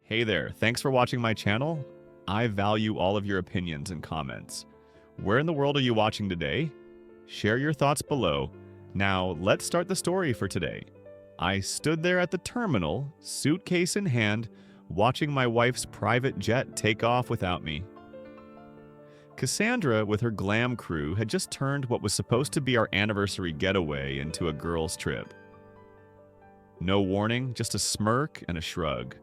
Hey there, thanks for watching my channel. I value all of your opinions and comments. Where in the world are you watching today? Share your thoughts below. Now, let's start the story for today. I stood there at the terminal, suitcase in hand, watching my wife's private jet take off without me. Cassandra, with her glam crew, had just turned what was supposed to be our anniversary getaway into a girls' trip. No warning, just a smirk and a shrug.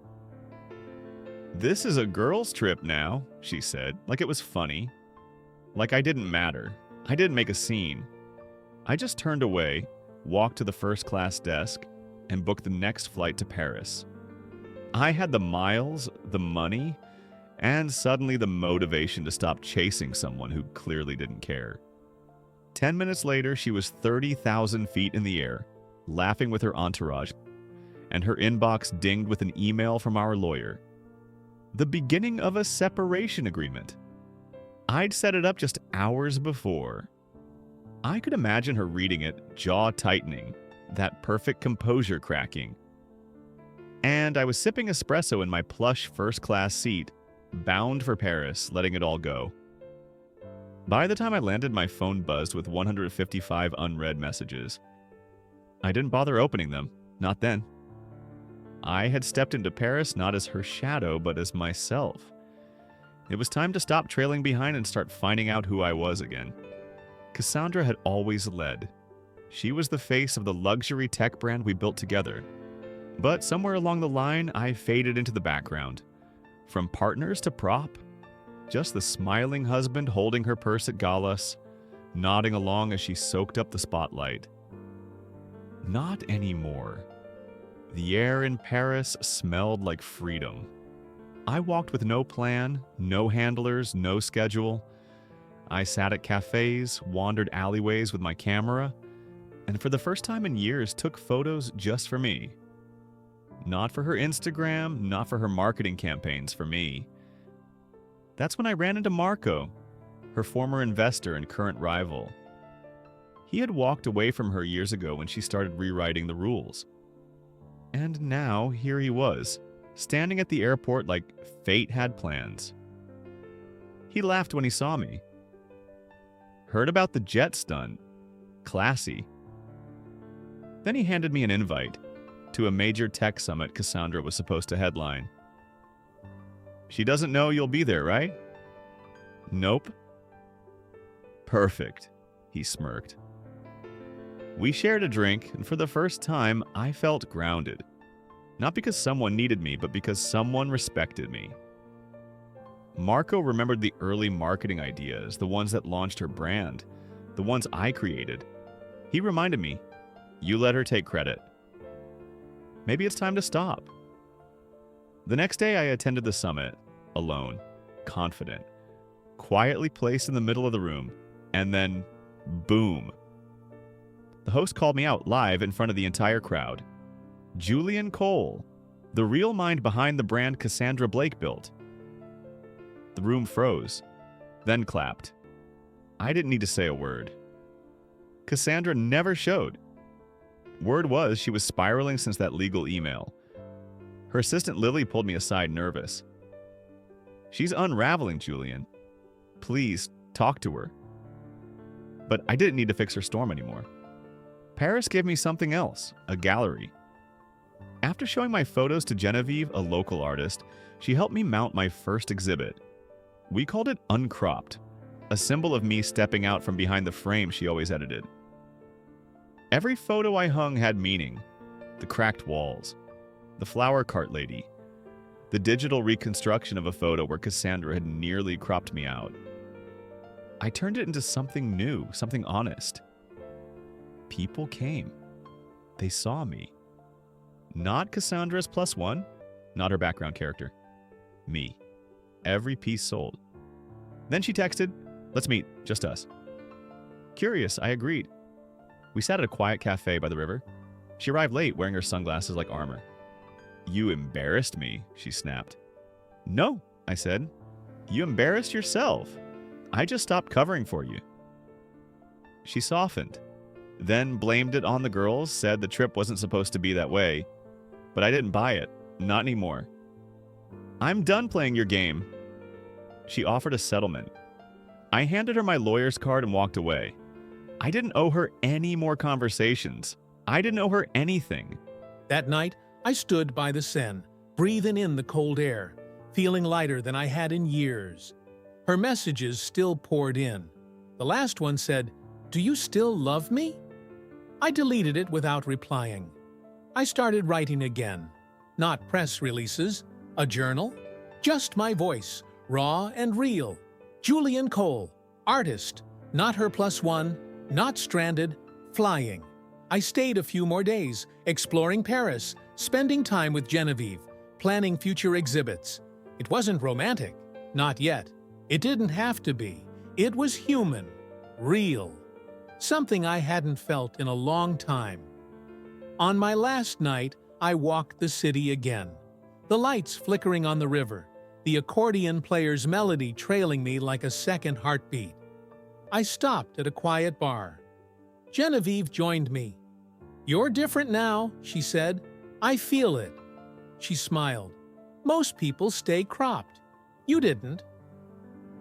"This is a girls' trip now," she said, like it was funny. Like I didn't matter. I didn't make a scene. I just turned away, walked to the first-class desk, and booked the next flight to Paris. I had the miles, the money, and suddenly the motivation to stop chasing someone who clearly didn't care. 10 minutes later, she was 30,000 feet in the air, laughing with her entourage, and her inbox dinged with an email from our lawyer. The beginning of a separation agreement. I'd set it up just hours before. I could imagine her reading it, jaw tightening, that perfect composure cracking. And I was sipping espresso in my plush first-class seat, bound for Paris, letting it all go. By the time I landed, my phone buzzed with 155 unread messages. I didn't bother opening them, not then. I had stepped into Paris not as her shadow, but as myself. It was time to stop trailing behind and start finding out who I was again. Cassandra had always led. She was the face of the luxury tech brand we built together. But somewhere along the line, I faded into the background. From partners to prop, just the smiling husband holding her purse at galas, nodding along as she soaked up the spotlight. Not anymore. The air in Paris smelled like freedom. I walked with no plan, no handlers, no schedule. I sat at cafes, wandered alleyways with my camera, and for the first time in years took photos just for me. Not for her Instagram, not for her marketing campaigns, for me. That's when I ran into Marco, her former investor and current rival. He had walked away from her years ago when she started rewriting the rules. And now, here he was, standing at the airport like fate had plans. He laughed when he saw me. "Heard about the jet stunt. Classy." Then he handed me an invite to a major tech summit Cassandra was supposed to headline. "She doesn't know you'll be there, right?" "Nope." "Perfect," he smirked. We shared a drink, and for the first time, I felt grounded. Not because someone needed me, but because someone respected me. Marco remembered the early marketing ideas, the ones that launched her brand, the ones I created. He reminded me, "You let her take credit. Maybe it's time to stop." The next day, I attended the summit, alone, confident, quietly placed in the middle of the room, and then, boom. The host called me out live in front of the entire crowd. Julian Cole, the real mind behind the brand Cassandra Blake built. The room froze, then clapped. I didn't need to say a word. Cassandra never showed. Word was she was spiraling since that legal email. Her assistant Lily pulled me aside, nervous. "She's unraveling, Julian. Please, talk to her." But I didn't need to fix her storm anymore. Paris gave me something else, a gallery. After showing my photos to Genevieve, a local artist, she helped me mount my first exhibit. We called it Uncropped, a symbol of me stepping out from behind the frame she always edited. Every photo I hung had meaning. The cracked walls, the flower cart lady, the digital reconstruction of a photo where Cassandra had nearly cropped me out. I turned it into something new, something honest. People came. They saw me. Not Cassandra's +1, not her background character. Me. Every piece sold. Then she texted, "Let's meet, just us." Curious, I agreed. We sat at a quiet cafe by the river. She arrived late, wearing her sunglasses like armor. "You embarrassed me," she snapped. "No," I said. "You embarrassed yourself. I just stopped covering for you." She softened, then blamed it on the girls, said the trip wasn't supposed to be that way. But I didn't buy it. Not anymore. I'm done playing your game. She offered a settlement. I handed her my lawyer's card and walked away. I didn't owe her any more conversations. I didn't owe her anything. That night, I stood by the Seine, breathing in the cold air, feeling lighter than I had in years. Her messages still poured in. The last one said, "Do you still love me?" I deleted it without replying. I started writing again. Not press releases, a journal, just my voice, raw and real. Julian Cole, artist, not her +1, not stranded, flying. I stayed a few more days, exploring Paris, spending time with Genevieve, planning future exhibits. It wasn't romantic, not yet. It didn't have to be. It was human, real. Something I hadn't felt in a long time. On my last night, I walked the city again. The lights flickering on the river, the accordion player's melody trailing me like a second heartbeat. I stopped at a quiet bar. Genevieve joined me. "You're different now," she said. "I feel it." She smiled. "Most people stay cropped. You didn't."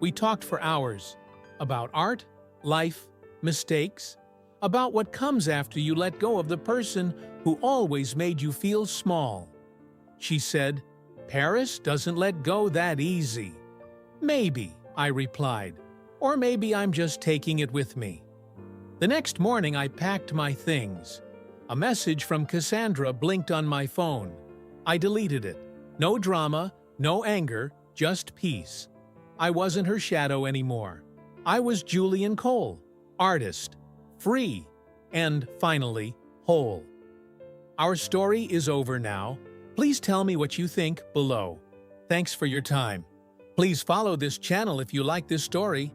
We talked for hours about art, life, mistakes, about what comes after you let go of the person who always made you feel small. She said, "Paris doesn't let go that easy." "Maybe," I replied, "or maybe I'm just taking it with me." The next morning I packed my things. A message from Cassandra blinked on my phone. I deleted it. No drama, no anger, just peace. I wasn't her shadow anymore. I was Julian Cole, artist, free, and finally, whole. Our story is over now. Please tell me what you think below. Thanks for your time. Please follow this channel if you like this story.